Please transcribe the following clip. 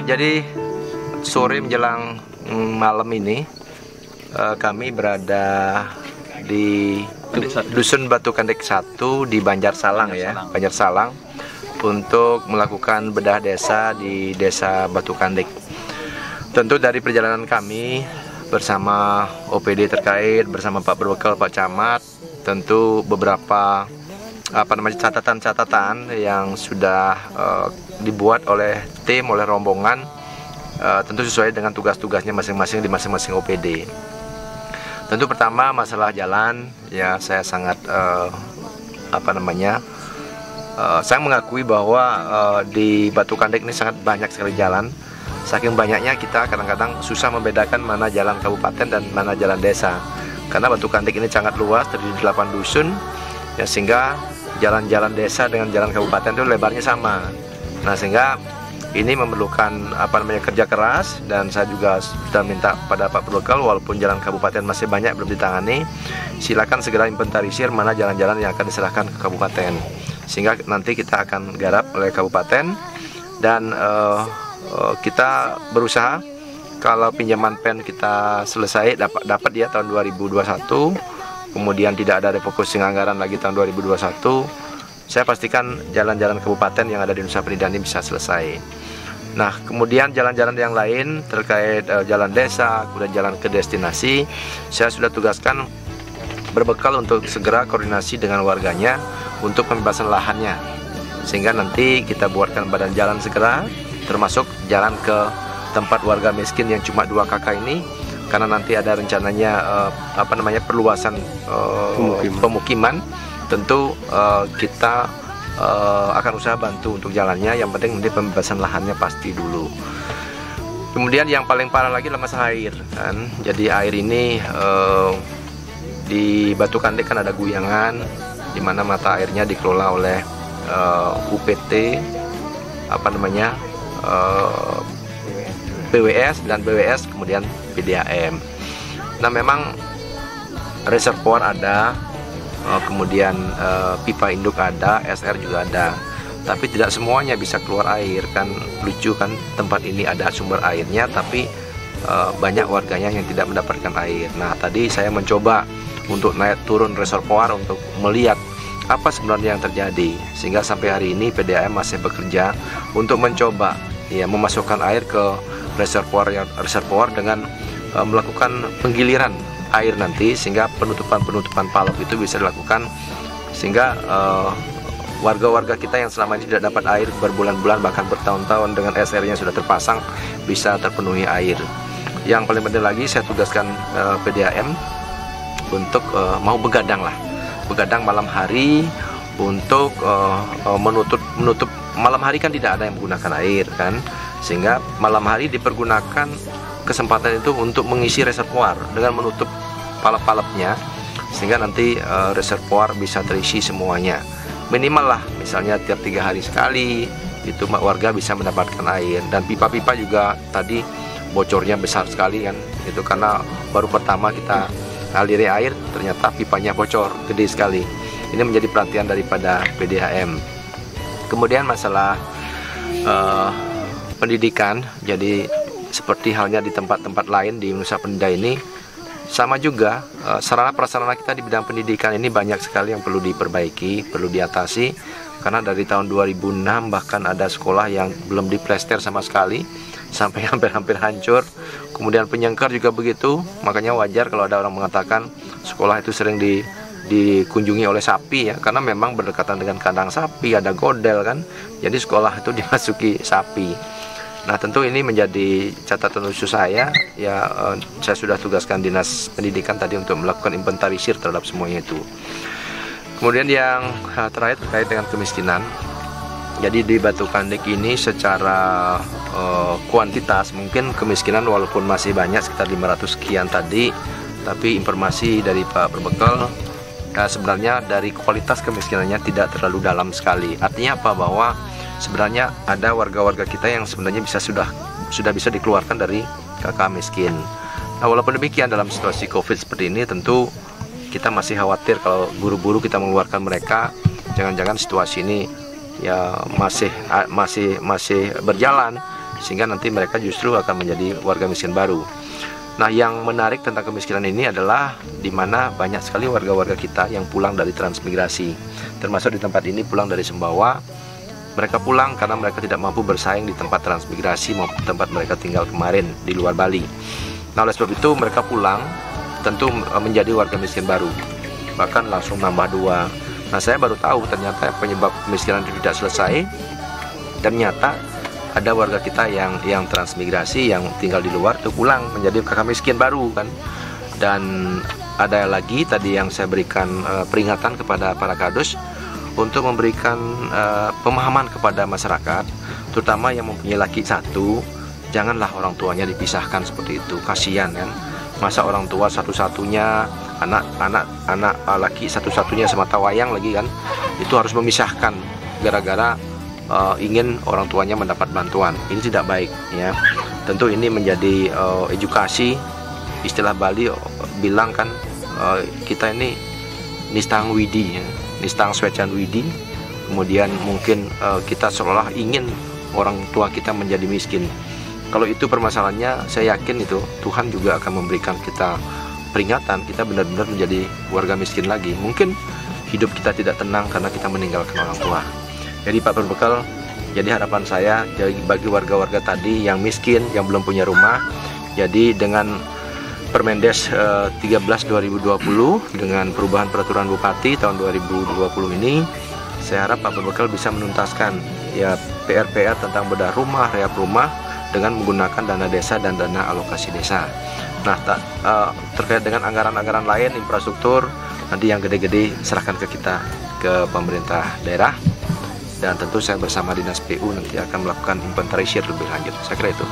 Jadi sore menjelang malam ini kami berada di Dusun Batu Kandek 1 di Banjarsalang ya, Banjarsalang, untuk melakukan bedah desa di Desa Batu Kandek. Tentu dari perjalanan kami bersama OPD terkait, bersama Pak Berbekal, Pak Camat, tentu beberapa catatan-catatan yang sudah dibuat oleh tim, oleh rombongan, tentu sesuai dengan tugas-tugasnya masing-masing di masing-masing OPD. Tentu pertama masalah jalan, ya saya sangat saya mengakui bahwa di Batu Kandek ini sangat banyak sekali jalan. Saking banyaknya kita kadang-kadang susah membedakan mana jalan kabupaten dan mana jalan desa. Karena Batu Kandek ini sangat luas, terdiri 8 dusun, ya, sehingga jalan-jalan desa dengan jalan kabupaten itu lebarnya sama. Nah, sehingga ini memerlukan kerja keras, dan saya juga sudah minta pada Pak Berbekal, walaupun jalan kabupaten masih banyak belum ditangani, silakan segera inventarisir mana jalan-jalan yang akan diserahkan ke kabupaten, sehingga nanti kita akan garap oleh kabupaten. Dan kita berusaha kalau pinjaman pen kita selesai dapat ya tahun 2021, kemudian tidak ada refocusing anggaran lagi tahun 2021, saya pastikan jalan-jalan kabupaten yang ada di Nusa Penida ini bisa selesai. Nah, kemudian jalan-jalan yang lain terkait jalan desa, kemudian jalan ke destinasi, saya sudah tugaskan Berbekal untuk segera koordinasi dengan warganya untuk pembebasan lahannya, sehingga nanti kita buatkan badan jalan segera, termasuk jalan ke tempat warga miskin yang cuma 2 kakak ini, karena nanti ada rencananya perluasan pemukiman. Tentu kita akan usaha bantu untuk jalannya. Yang penting nanti pembebasan lahannya pasti dulu. Kemudian yang paling parah lagi adalah masalah air kan. Jadi air ini di Batu Kandek kan ada Guyangan, di mana mata airnya dikelola oleh UPT BWS dan BWS, kemudian PDAM. Nah, memang reservoir ada, kemudian pipa induk ada, SR juga ada, tapi tidak semuanya bisa keluar air kan. Lucu kan, tempat ini ada sumber airnya, tapi banyak warganya yang tidak mendapatkan air. Nah, tadi saya mencoba untuk naik turun reservoir untuk melihat apa sebenarnya yang terjadi, sehingga sampai hari ini PDAM masih bekerja untuk mencoba ya memasukkan air ke reservoir dengan melakukan penggiliran air nanti, sehingga penutupan palop itu bisa dilakukan, sehingga warga-warga kita yang selama ini tidak dapat air berbulan-bulan bahkan bertahun-tahun dengan SR-nya sudah terpasang bisa terpenuhi air. Yang paling penting lagi, saya tugaskan PDAM untuk mau begadang malam hari untuk menutup malam hari kan tidak ada yang menggunakan air kan, sehingga malam hari dipergunakan kesempatan itu untuk mengisi reservoir dengan menutup palap-palapnya, sehingga nanti reservoir bisa terisi semuanya. Minimal lah, misalnya tiap 3 hari sekali itu warga bisa mendapatkan air. Dan pipa-pipa juga tadi bocornya besar sekali kan, itu karena baru pertama kita aliri air, ternyata pipanya bocor gede sekali. Ini menjadi perhatian daripada PDAM. Kemudian masalah pendidikan, jadi seperti halnya di tempat-tempat lain di Nusa Penida ini sama juga, sarana prasarana kita di bidang pendidikan ini banyak sekali yang perlu diperbaiki, perlu diatasi, karena dari tahun 2006 bahkan ada sekolah yang belum diplester sama sekali sampai hampir hancur. Kemudian Penyengkar juga begitu, makanya wajar kalau ada orang mengatakan sekolah itu sering dikunjungi oleh sapi ya, karena memang berdekatan dengan kandang sapi, ada godel kan, jadi sekolah itu dimasuki sapi. Nah, tentu ini menjadi catatan khusus saya ya. Saya sudah tugaskan Dinas Pendidikan tadi untuk melakukan inventarisir terhadap semuanya itu. Kemudian yang terakhir terkait dengan kemiskinan. Jadi di Batu Kandek ini secara kuantitas mungkin kemiskinan walaupun masih banyak sekitar 500 sekian tadi, tapi informasi dari Pak Berbekal sebenarnya dari kualitas kemiskinannya tidak terlalu dalam sekali. Artinya apa? Bahwa sebenarnya ada warga-warga kita yang sebenarnya sudah bisa dikeluarkan dari KK miskin. Nah, walaupun demikian dalam situasi COVID seperti ini, tentu kita masih khawatir kalau buru-buru kita mengeluarkan mereka, jangan-jangan situasi ini ya masih berjalan, sehingga nanti mereka justru akan menjadi warga miskin baru. Nah, yang menarik tentang kemiskinan ini adalah di mana banyak sekali warga-warga kita yang pulang dari transmigrasi, termasuk di tempat ini pulang dari Sumbawa. Mereka pulang karena mereka tidak mampu bersaing di tempat transmigrasi maupun tempat mereka tinggal kemarin di luar Bali. Nah, oleh sebab itu mereka pulang tentu menjadi warga miskin baru, bahkan langsung nambah 2. Nah, saya baru tahu ternyata penyebab kemiskinan itu tidak selesai. Ternyata ada warga kita yang transmigrasi, yang tinggal di luar itu pulang menjadi kakak miskin baru kan. Dan ada lagi tadi yang saya berikan peringatan kepada para kadus untuk memberikan pemahaman kepada masyarakat, terutama yang mempunyai laki satu, janganlah orang tuanya dipisahkan seperti itu, kasihan kan. Masa orang tua satu-satunya, anak laki satu-satunya semata wayang lagi kan, itu harus memisahkan gara-gara ingin orang tuanya mendapat bantuan. Ini tidak baik ya. Tentu ini menjadi edukasi. Istilah Bali bilang kan, kita ini nistang widi ya. Nistang Swecan Widi, kemudian mungkin kita seolah ingin orang tua kita menjadi miskin. Kalau itu permasalahannya, saya yakin itu Tuhan juga akan memberikan kita peringatan, kita benar-benar menjadi warga miskin lagi. Mungkin hidup kita tidak tenang karena kita meninggalkan orang tua. Jadi Pak Berbekal, jadi harapan saya bagi warga-warga tadi yang miskin, yang belum punya rumah, jadi dengan Permendes 13/2020 dengan perubahan peraturan Bupati tahun 2020 ini, saya harap Pak Berbekal bisa menuntaskan ya PR-PR tentang bedah rumah, rehab rumah dengan menggunakan dana desa dan dana alokasi desa. Nah, terkait dengan anggaran-anggaran lain infrastruktur, nanti yang gede-gede serahkan ke kita, ke pemerintah daerah, dan tentu saya bersama Dinas PU nanti akan melakukan inventarisir lebih lanjut. Saya kira itu.